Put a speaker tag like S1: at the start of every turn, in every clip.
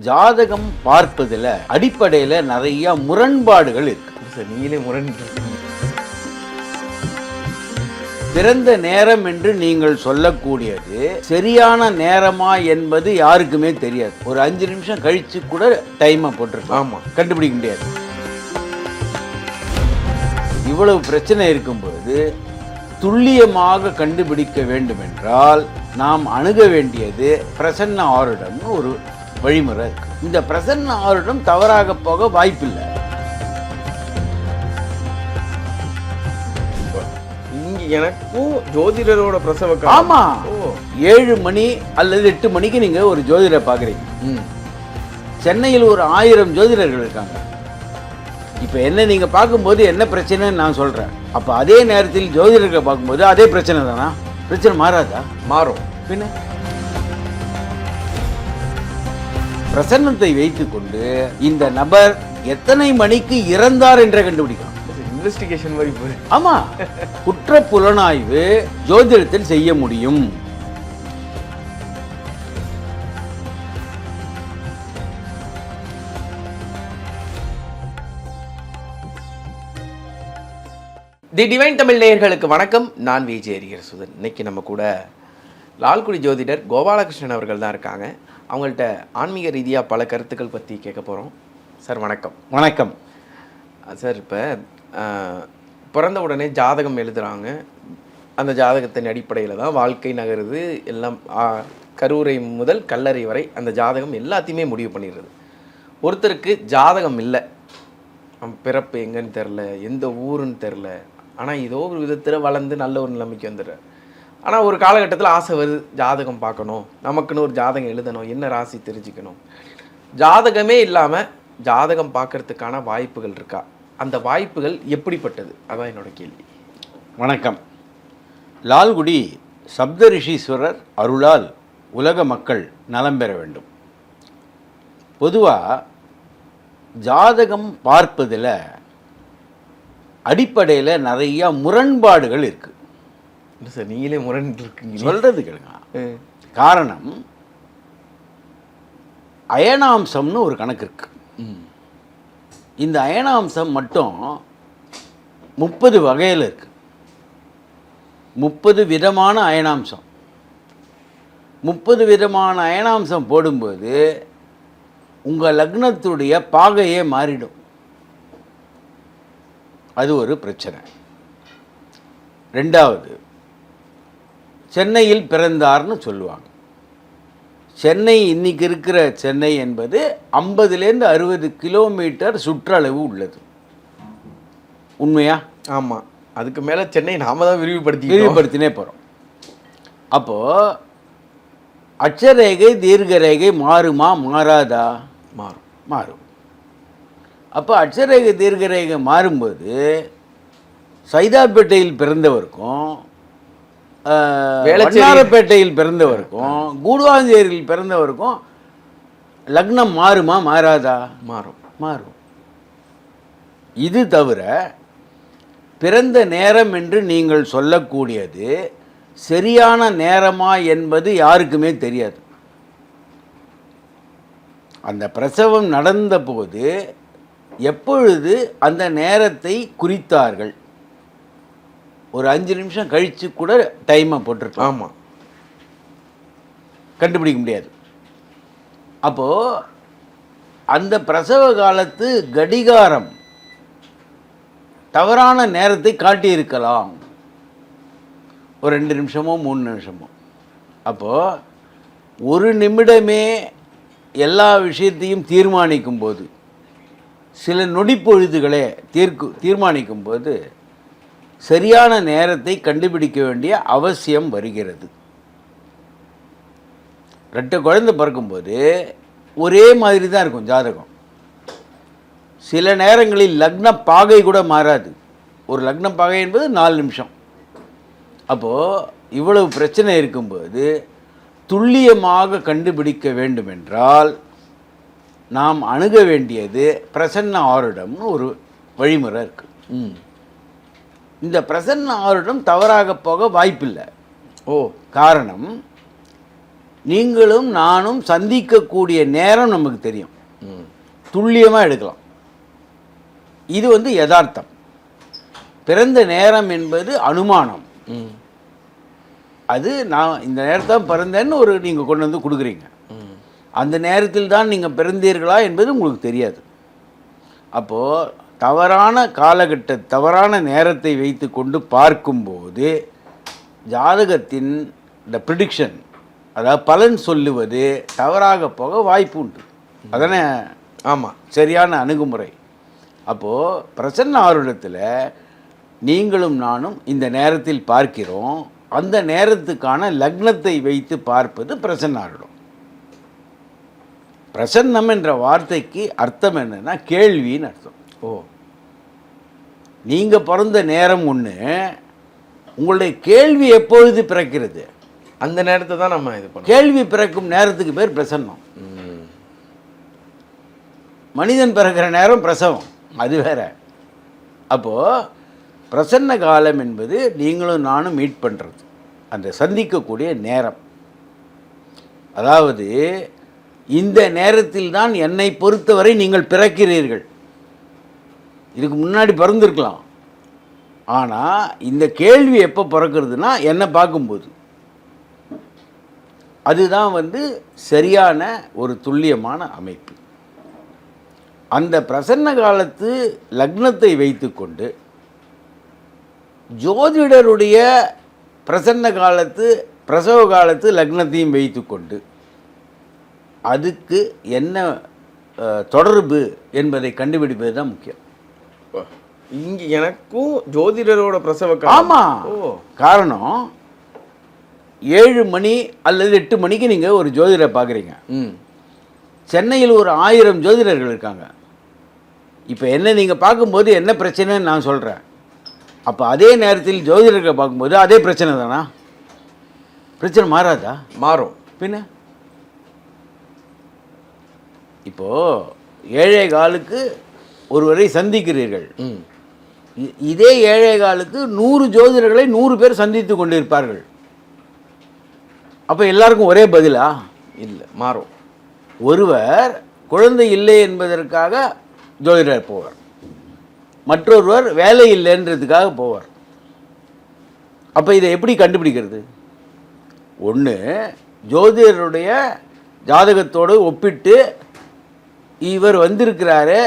S1: ஜாதகம் பார்ப்பதில் அடிப்படையில் நிறைய முரண்பாடுகள் இருக்கு
S2: சார். நீங்களே முரண்பு.
S1: பிறந்த நேரம் என்று நீங்கள் சொல்லக்கூடியது சரியான நேரமா என்பது யாருக்குமே தெரியாது. ஒரு 5 நிமிஷம் கழிச்சு கூட டைமை போட்டிருக்கோம்.
S2: ஆமாம்,
S1: கண்டுபிடிக்க முடியாது. இவ்வளவு பிரச்சனை இருக்கும்போது துல்லியமாக கண்டுபிடிக்க வேண்டும் என்றால் நாம் அணுக வேண்டியது பிரசன்ன ஆருடம்னு ஒரு வழிமுறை இருக்கு. இந்த பிரசன்ன ஆருடம் தவறாக போக வாய்ப்பில்லை.
S2: எனக்கும் ஜோதிடரோட பிரசவ
S1: ஆமா, 7 மணி அல்லது 8 மணிக்கு நீங்க ஒரு ஜோதிடரை பாக்குறீங்க. சென்னையில் ஒரு 1000 ஜோதிடர்கள் இருக்காங்க. இப்ப என்ன நீங்க பார்க்கும்போது என்ன பிரச்சனைன்னு நான் சொல்றேன். அப்ப அதே நேரத்தில் ஜோதிடர்களை பார்க்கும்போது அதே பிரச்சனை தானா? பிரச்சனை மாறாதா?
S2: மாறும்.
S1: பின்ன பிரசன்னத்தை வைத்துக்கொண்டு இந்த நபர் எத்தனை மணிக்கு இறந்தார் என்ற கண்டுபிடிக்கலாம்.
S2: இன்வெஸ்டிகேஷன் மாதிரி போய்.
S1: ஆமா, குற்ற புலனாய்வு ஜோதிடத்தில் செய்ய முடியும்.
S2: தி டிவைன் தமிழ் நேயர்களுக்கு வணக்கம். நான் விஜய் ஹரிஹரசுதன். இன்னைக்கு நம்ம கூட லால்குடி ஜோதிடர் கோபாலகிருஷ்ணன் அவர்கள் தான் இருக்காங்க. அவங்கள்ட்ட ஆன்மீக ரீதியாக பல கருத்துக்கள் பற்றி கேட்க போகிறோம். சார் வணக்கம்.
S1: வணக்கம்
S2: சார். இப்போ பிறந்த உடனே ஜாதகம் எழுதுகிறாங்க. அந்த ஜாதகத்தின் அடிப்படையில் தான் வாழ்க்கை நகருது. எல்லாம் கருவுரை முதல் கல்லறை வரை அந்த ஜாதகம் எல்லாத்தையுமே முடிவு பண்ணிடுறது. ஒருத்தருக்கு ஜாதகம் இல்லை, பிறப்பு எங்கன்னு தெரில, எந்த ஊருன்னு தெரில, ஆனால் ஏதோ ஒரு விதத்தில் வளர்ந்து நல்ல ஒரு நிலைமைக்கு வந்துடுறார். ஆனால் ஒரு காலகட்டத்தில் ஆசை வருது, ஜாதகம் பார்க்கணும், நமக்குன்னு ஒரு ஜாதகம் எழுதணும், என்ன ராசி தெரிஞ்சுக்கணும். ஜாதகமே இல்லாமல் ஜாதகம் பார்க்கறதுக்கான வாய்ப்புகள் இருக்கா? அந்த வாய்ப்புகள் எப்படிப்பட்டது? அதான் என்னோட கேள்வி.
S1: வணக்கம். லால்குடி சப்தரிஷீஸ்வரர் அருளால் உலக மக்கள் நலம் பெற வேண்டும். பொதுவாக ஜாதகம் பார்ப்பதில் அடிப்படையில் நிறைய முரண்பாடுகள் இருக்கு.
S2: இல்லை சார், நீங்களே முரண்டு இருக்குங்க.
S1: சொல்றது கேளுங்க. காரணம், அயனாம்சம்னு ஒரு கணக்கு இருக்கு. இந்த அயனாம்சம் மட்டும் 30 வகையில் இருக்கு. 30 விதமான அயனாம்சம். 30 விதமான அயனாம்சம் போடும்போது உங்கள் லக்னத்துடைய பாகையே மாறிடும். அது ஒரு பிரச்சனை. ரெண்டாவது, சென்னையில் பிறந்தார்னு சொல்லுவாங்க. சென்னை இன்னைக்கு இருக்கிற சென்னை என்பது 50லேருந்து 60 கிலோமீட்டர் சுற்றளவு உள்ளது. உண்மையா?
S2: ஆமாம். அதுக்கு மேலே சென்னை நாம தான் விரிவுபடுத்தினே
S1: போகிறோம். அப்போது அட்சரேகை தீர்க்கரேகை மாறுமா மாறாதா? மாறும். அப்போ அட்சரேகை தீர்க்கரேகை மாறும்போது சைதாப்பேட்டையில் பிறந்தவருக்கும் வேளச்சேரிப்பேட்டையில் பிறந்தவருக்கும் கூடுவாஞ்சேரியில் பிறந்தவருக்கும் லக்னம் மாறுமா மாறாதா? மாறும். இது தவிர பிறந்த நேரம் என்று நீங்கள் சொல்லக்கூடியது சரியான நேரமா என்பது யாருக்குமே தெரியாது. அந்த பிரசவம் நடந்த போது எப்பொழுது அந்த நேரத்தை குறித்தார்கள்? ஒரு 5 நிமிஷம் கழிச்சு கூட டைமை போட்டிருக்கோம்.
S2: ஆமாம்,
S1: கண்டுபிடிக்க முடியாது. அப்போது அந்த பிரசவ காலத்து கடிகாரம் தவறான நேரத்தை காட்டியிருக்கலாம். ஒரு 2 நிமிஷமோ 3 நிமிஷமோ. அப்போது ஒரு நிமிடமே எல்லா விஷயத்தையும் தீர்மானிக்கும் போது, சில நொடிப்பொழுதுகளே தீர்மானிக்கும் போது சரியான நேரத்தை கண்டுபிடிக்க வேண்டிய அவசியம் வருகிறது. 2 குழந்தை பிறக்கும்போது ஒரே மாதிரி தான் இருக்கும் ஜாதகம். சில நேரங்களில் லக்ன பாகை கூட மாறாது. ஒரு லக்ன பாகை என்பது 4 நிமிஷம். அப்போது இவ்வளவு பிரச்சனை இருக்கும்போது துல்லியமாக கண்டுபிடிக்க வேண்டும் என்றால் நாம் அணுக வேண்டியது பிரசன்ன ஆருடம்னு ஒரு வழிமுறை இருக்கு. இந்த பிரசன்ன ஆருடம் தவறாக போக வாய்ப்பில்லை. காரணம், நீங்களும் நானும் சந்திக்கக்கூடிய நேரம் நமக்கு தெரியும், துல்லியமாக எடுக்கலாம். இது வந்து யதார்த்தம். பிறந்த நேரம் என்பது அனுமானம். அது நான் இந்த நேரத்தான் பிறந்தேன்னு ஒரு நீங்கள் கொண்டு வந்து கொடுக்குறீங்க. அந்த நேரத்தில் தான் நீங்கள் பிறந்தீர்களா என்பது உங்களுக்கு தெரியாது. அப்போது தவறான தவறான நேரத்தை வைத்து கொண்டு பார்க்கும்போது ஜாதகத்தின் இந்த ப்ரிடிக்ஷன், அதாவது பலன் சொல்லுவது தவறாக போக வாய்ப்பு உண்டு. அதனை
S2: ஆமாம்,
S1: சரியான அணுகுமுறை. அப்போது பிரசன்ன ஆருடத்தில் நீங்களும் நானும் இந்த நேரத்தில் பார்க்கிறோம். அந்த நேரத்துக்கான லக்னத்தை வைத்து பார்ப்பது பிரசன்ன ஆருடம். பிரசன்னம் என்ற வார்த்தைக்கு அர்த்தம் என்னன்னா கேள்வின்னு அர்த்தம்.
S2: ஓ,
S1: நீங்கள் பிறந்த நேரம் ஒன்று, உங்களுடைய கேள்வி எப்பொழுது பிறக்கிறது,
S2: அந்த நேரத்தை தான் நம்ம இது பண்ணோம்.
S1: கேள்வி பிறக்கும் நேரத்துக்கு பேர் பிரசன்னம். மனிதன் பிறக்கிற நேரம் பிரசவம், அது வேற. அப்போது பிரசன்ன காலம் என்பது நீங்களும் நானும் மீட் பண்ணுறது, அந்த சந்திக்கக்கூடிய நேரம். அதாவது இந்த நேரத்தில் தான் என்னை பொறுத்தவரை நீங்கள் பிறக்கிறீர்கள். இதுக்கு முன்னாடி பிறந்திருக்கலாம். ஆனால் இந்த கேள்வி எப்போ பிறக்கிறதுனா என்னை பார்க்கும்போது. அதுதான் வந்து சரியான ஒரு துல்லியமான அமைப்பு. அந்த பிரசன்ன காலத்து லக்னத்தை வைத்துக்கொண்டு ஜோதிடருடைய பிரசன்ன காலத்து பிரசவ காலத்து லக்னத்தையும் வைத்துக்கொண்டு அதுக்கு என்ன தொடர்பு என்பதை கண்டுபிடிப்பது தான் முக்கியம்.
S2: இங்கே எனக்கும் ஜோதிடரோட பிரசவ
S1: ஆமாம். காரணம் 7 மணி அல்லது 8 மணிக்கு நீங்கள் ஒரு ஜோதிடரை பார்க்குறீங்க. சென்னையில் ஒரு 1000 ஜோதிடர்கள் இருக்காங்க. இப்போ என்ன நீங்கள் பார்க்கும்போது என்ன பிரச்சனைன்னு நான் சொல்கிறேன். அப்போ அதே நேரத்தில் ஜோதிடர்களை பார்க்கும்போது அதே பிரச்சனை தானா? பிரச்சனை மாறாதா?
S2: மாறும்.
S1: பின்ன இப்போது 7:15 ஒருவரை சந்திக்கிறீர்கள். இதே 7:15 100 ஜோதிடர்களை 100 பேர் சந்தித்து கொண்டிருப்பார்கள். அப்போ எல்லாருக்கும் ஒரே பதிலா?
S2: இல்லை, மாறும்.
S1: ஒருவர் குழந்தை இல்லை என்பதற்காக ஜோதிடர் போவார், மற்றொருவர் வேலை இல்லைன்றதுக்காக போவார். அப்போ இதை எப்படி கண்டுபிடிக்கிறது? ஒன்று, ஜோதிடருடைய ஜாதகத்தோடு ஒப்பிட்டு இவர் வந்திருக்கிறாரு,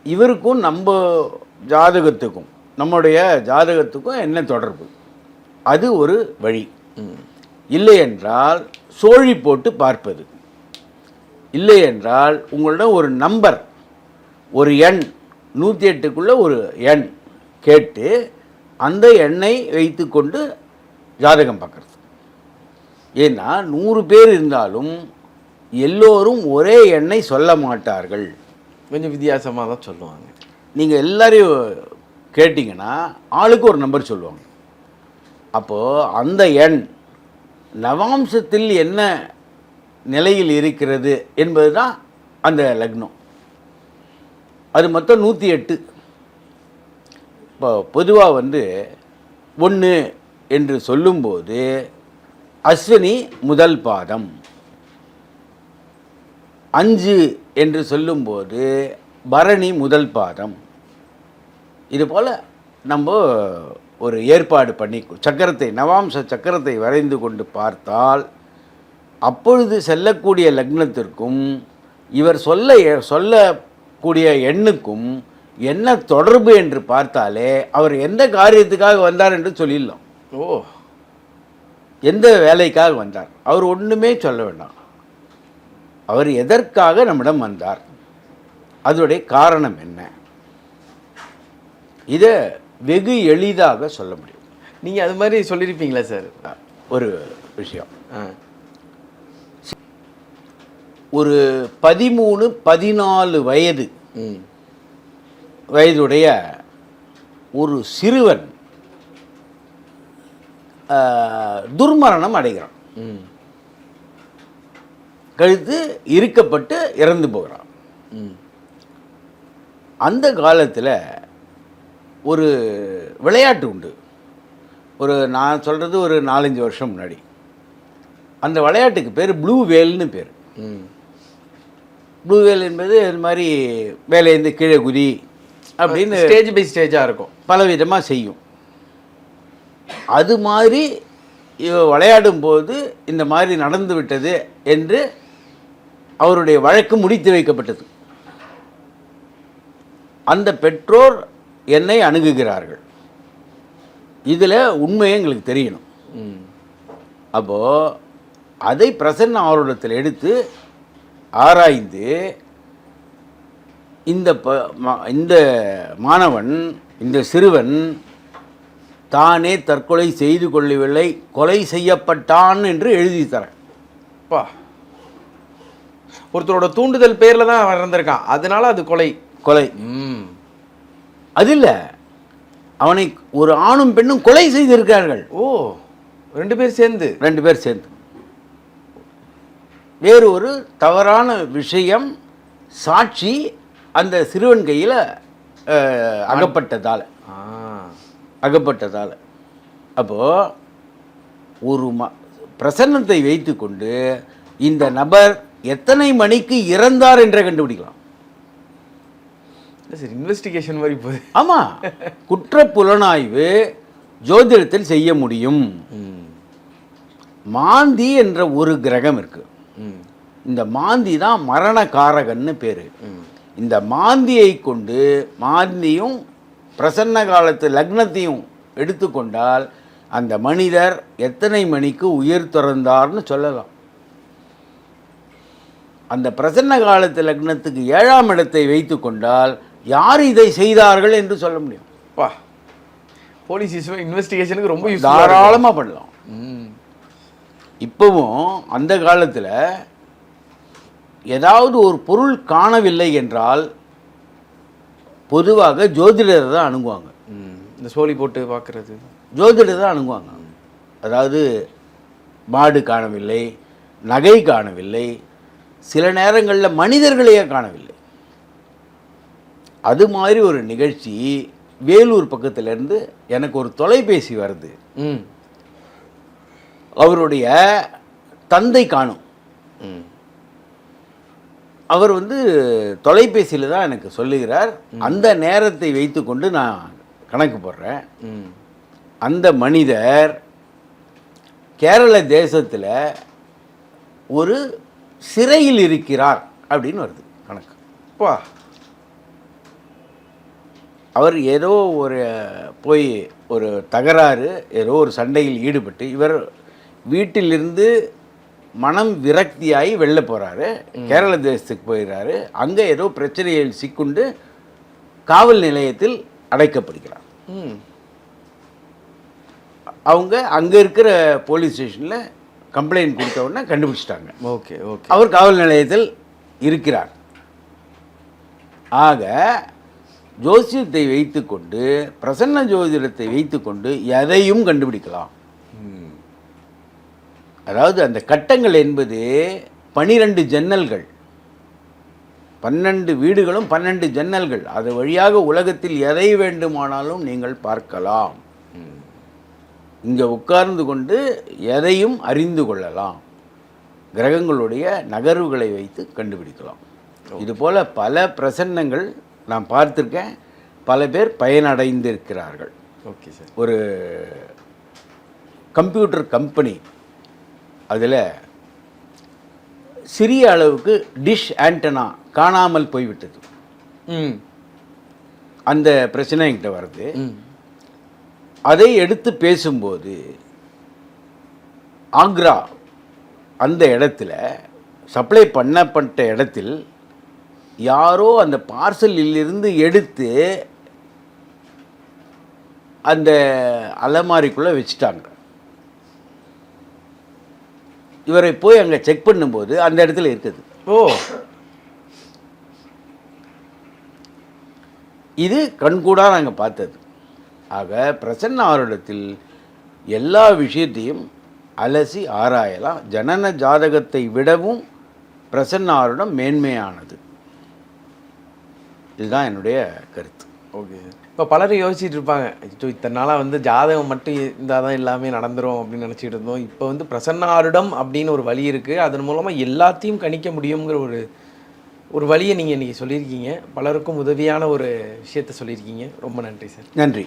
S1: இவருக்கும் நம்ம ஜாதகத்துக்கும் நம்முடைய ஜாதகத்துக்கும் என்ன தொடர்பு, அது ஒரு வழி. இல்லை என்றால் சோழி போட்டு பார்ப்பது. இல்லை என்றால் உங்களிடம் ஒரு நம்பர், ஒரு எண், 108க்குள்ள ஒரு எண் கேட்டு அந்த எண்ணை வைத்து கொண்டு ஜாதகம் பார்க்குறது. ஏன்னா 100 பேர் இருந்தாலும் எல்லோரும் ஒரே எண்ணை சொல்ல மாட்டார்கள்,
S2: கொஞ்சம் வித்தியாசமாக தான் சொல்லுவாங்க.
S1: நீங்கள் எல்லாரையும் கேட்டிங்கன்னா ஆளுக்கு ஒரு நம்பர் சொல்லுவாங்க. அப்போது அந்த எண் நவாம்சத்தில் என்ன நிலையில் இருக்கிறது என்பது தான் அந்த லக்னம். அது மொத்தம் 108. இப்போ பொதுவாக வந்து 1 என்று சொல்லும்போது அஸ்வினி முதல் பாதம், 5 என்று சொல்லும்போது பரணி முதல் பாதம். இதுபோல் நம்ம ஒரு ஏற்பாடு பண்ணி சக்கரத்தை, நவாம்ச சக்கரத்தை வரைந்து கொண்டு பார்த்தால் அப்பொழுது செல்லக்கூடிய லக்னத்திற்கும் இவர் சொல்லக்கூடிய எண்ணுக்கும் என்ன தொடர்பு என்று பார்த்தாலே அவர் எந்த காரியத்துக்காக வந்தார் என்று சொல்லிடலாம்.
S2: ஓ,
S1: எந்த வேலைக்காக வந்தார் அவர் ஒன்றுமே சொல்ல வேண்டாம். அவர் எதற்காக நம்மிடம் வந்தார், அதோடைய காரணம் என்ன, இதை வெகு எளிதாக சொல்ல முடியும்.
S2: நீங்கள் அது மாதிரி சொல்லியிருப்பீங்களா சார்?
S1: ஒரு விஷயம், ஒரு 13-14 வயதுடைய ஒரு சிறுவன் துர்மரணம் அடைகிறான். கழுத்து இருக்கப்பட்டு இறந்து போகிறான். அந்த காலத்தில் ஒரு விளையாட்டு உண்டு. நான் சொல்கிறது ஒரு 4-5 வருஷம் முன்னாடி அந்த விளையாட்டுக்கு பேர் ப்ளூ வேல்னு பேர்.
S2: ம்.
S1: ப்ளூ வேல் என்பது இது மாதிரி வேலையிலேருந்து கீழே குதி அப்படின்னு
S2: ஸ்டேஜ் பை ஸ்டேஜாக இருக்கும்.
S1: பலவிதமாக செய்யும். அது மாதிரி விளையாடும் போது இந்த மாதிரி நடந்து விட்டது என்று அவருடைய வழக்கு முடித்து வைக்கப்பட்டது. அந்த பெற்றோர் என்னை அணுகுகிறார்கள். இதில் உண்மையை எங்களுக்கு தெரியணும்.
S2: ம்.
S1: அப்போது அதை பிரசன்ன ஆர்வலத்தில் எடுத்து ஆராய்ந்து இந்த மாணவன், இந்த சிறுவன் தானே தற்கொலை செய்து கொள்ளவில்லை, கொலை செய்யப்பட்டான் என்று எழுதி தரேன்.
S2: பா, ஒருத்தரோட தூண்டுதல் பேரில் தான் இறந்திருக்கான், அதனால அது கொலை.
S1: கொலை.
S2: ம்.
S1: அது இல்லை, அவனை ஒரு ஆணும் பெண்ணும் கொலை செய்திருக்கார்கள்.
S2: ஓ, 2 பேர் சேர்ந்து.
S1: 2 பேர் சேர்ந்து. வேறு ஒரு தவறான விஷயம், சாட்சி அந்த சிறுவன் கையில் அகப்பட்டதால். அப்போது ஒரு பிரசன்னத்தை வைத்து கொண்டு இந்த நபர் எத்தனை மணிக்கு இறந்தார் என்றே கண்டுபிடிக்கலாம்.
S2: சரி, இன்வெஸ்டிகேஷன் மாதிரி போகுது.
S1: ஆமாம், குற்ற புலனாய்வு ஜோதிடத்தில் செய்ய முடியும். மாந்தி என்ற ஒரு கிரகம் இருக்கு. இந்த மாந்தி தான் மரணகாரகன்னு பேர். இந்த மாந்தியை கொண்டு, மாந்தியும் பிரசன்ன காலத்து லக்னத்தையும் எடுத்துக்கொண்டால் அந்த மனிதர் எத்தனை மணிக்கு உயிர் துறந்தார்னு சொல்லலாம். அந்த பிரசன்ன காலத்து லக்னத்துக்கு 7ஆம் இடத்தை வைத்து கொண்டால் யார் இதை செய்தார்கள் என்று சொல்ல முடியும்.
S2: பா, போலீஸ் இன்வெஸ்டிகேஷனுக்கு ரொம்ப
S1: தாராளமாக பண்ணலாம். இப்போவும் அந்த காலத்தில் ஏதாவது ஒரு பொருள் காணவில்லை என்றால் பொதுவாக ஜோதிடரை தான் அணுகுவாங்க.
S2: இந்த சோழி போட்டு பார்க்குறது,
S1: ஜோதிடர் தான் அணுகுவாங்க. அதாவது மாடு காணவில்லை, நகை காணவில்லை, சில நேரங்களில் மனிதர்களையே காணவில்லை. அது மாதிரி ஒரு நிகழ்ச்சி வேலூர் பக்கத்திலேருந்து எனக்கு ஒரு தொலைபேசி வருது. அவருடைய தந்தை காணும். அவர் தொலைபேசியில் தான் எனக்கு சொல்லுகிறார். அந்த நேரத்தை வைத்து கொண்டு நான் கணக்கு போடுறேன். அந்த மனிதர் கேரள தேசத்தில் ஒரு சிறையில் இருக்கிறார் அப்படின்னு வருது கணக்கு.
S2: பா,
S1: அவர் ஏதோ போய் ஒரு தகராறு, ஏதோ ஒரு சண்டையில் ஈடுபட்டு இவர் வீட்டிலிருந்து மனம் விரக்தியாகி வெளில போகிறாரு, கேரள தேசத்துக்கு போயிடுறாரு. அங்கே ஏதோ பிரச்சனையில் சிக்குண்டு காவல் நிலையத்தில் அடைக்கப்படுகிறார். அவங்க அங்கே இருக்கிற போலீஸ் ஸ்டேஷனில் கம்ப்ளைண்ட் கொடுத்த உடனே கண்டுபிடிச்சிட்டாங்க.
S2: ஓகே ஓகே,
S1: அவர் காவல் நிலையத்தில் இருக்கிறார். ஆக ஜோசியத்தை வைத்துக்கொண்டு, பிரசன்ன ஜோதிடத்தை வைத்துக்கொண்டு எதையும் கண்டுபிடிக்கலாம். அதாவது அந்த கட்டங்கள் என்பது 12 ஜன்னல்கள், 12 வீடுகளும் 12 ஜன்னல்கள். அது வழியாக உலகத்தில் எதை வேண்டுமானாலும் நீங்கள் பார்க்கலாம். இங்கே உட்கார்ந்து கொண்டு எதையும் அறிந்து கொள்ளலாம். கிரகங்களுடைய நகர்வுகளை வைத்து கண்டுபிடிக்கலாம். இதுபோல் பல பிரசன்னங்கள் நான் பார்த்துருக்கேன். பல பேர் பயனடைந்திருக்கிறார்கள்.
S2: Okay sir.
S1: ஒரு கம்ப்யூட்டர் கம்பெனி, அதில் சிறிய அளவுக்கு டிஷ் ஆண்டனா காணாமல் போய்விட்டது. அந்த பிரச்சனை என்கிட்ட வருது. அதை எடுத்து பேசும்போது ஆக்ரா அந்த இடத்துல சப்ளை பண்ணப்பட்ட இடத்தில் யாரோ அந்த பார்சலிலிருந்து எடுத்து அந்த அலமாரிக்குள்ளே வச்சுட்டாங்க. இவரை போய் அங்கே செக் பண்ணும்போது அந்த இடத்துல இருக்குது.
S2: ஓ,
S1: இது கண்கூடாக நாங்கள் பார்த்தது. ஆக பிரசன்ன ஆருடத்தில் எல்லா விஷயத்தையும் அலசி ஆராயலாம். ஜனன ஜாதகத்தை விடவும் பிரசன்ன ஆருடம் மேன்மையானது. இதுதான் என்னுடைய கருத்து.
S2: Okay sir. இப்போ பலரும் யோசிச்சுட்டு இருப்பாங்க, அச்சோ இத்தனை நாளாக வந்து ஜாதகம் மட்டும் இருந்தால் தான் எல்லாமே நடந்துரும் அப்படின்னு நினச்சிட்டு இருந்தோம். இப்போ வந்து பிரசன்னாருடம் அப்படின்னு ஒரு வழி இருக்குது, அதன் மூலமாக எல்லாத்தையும் கணிக்க முடியுங்கிற ஒரு வழியை நீங்கள் இன்றைக்கி சொல்லியிருக்கீங்க. பலருக்கும் உதவியான ஒரு விஷயத்த சொல்லியிருக்கீங்க. ரொம்ப நன்றி சார்.
S1: நன்றி.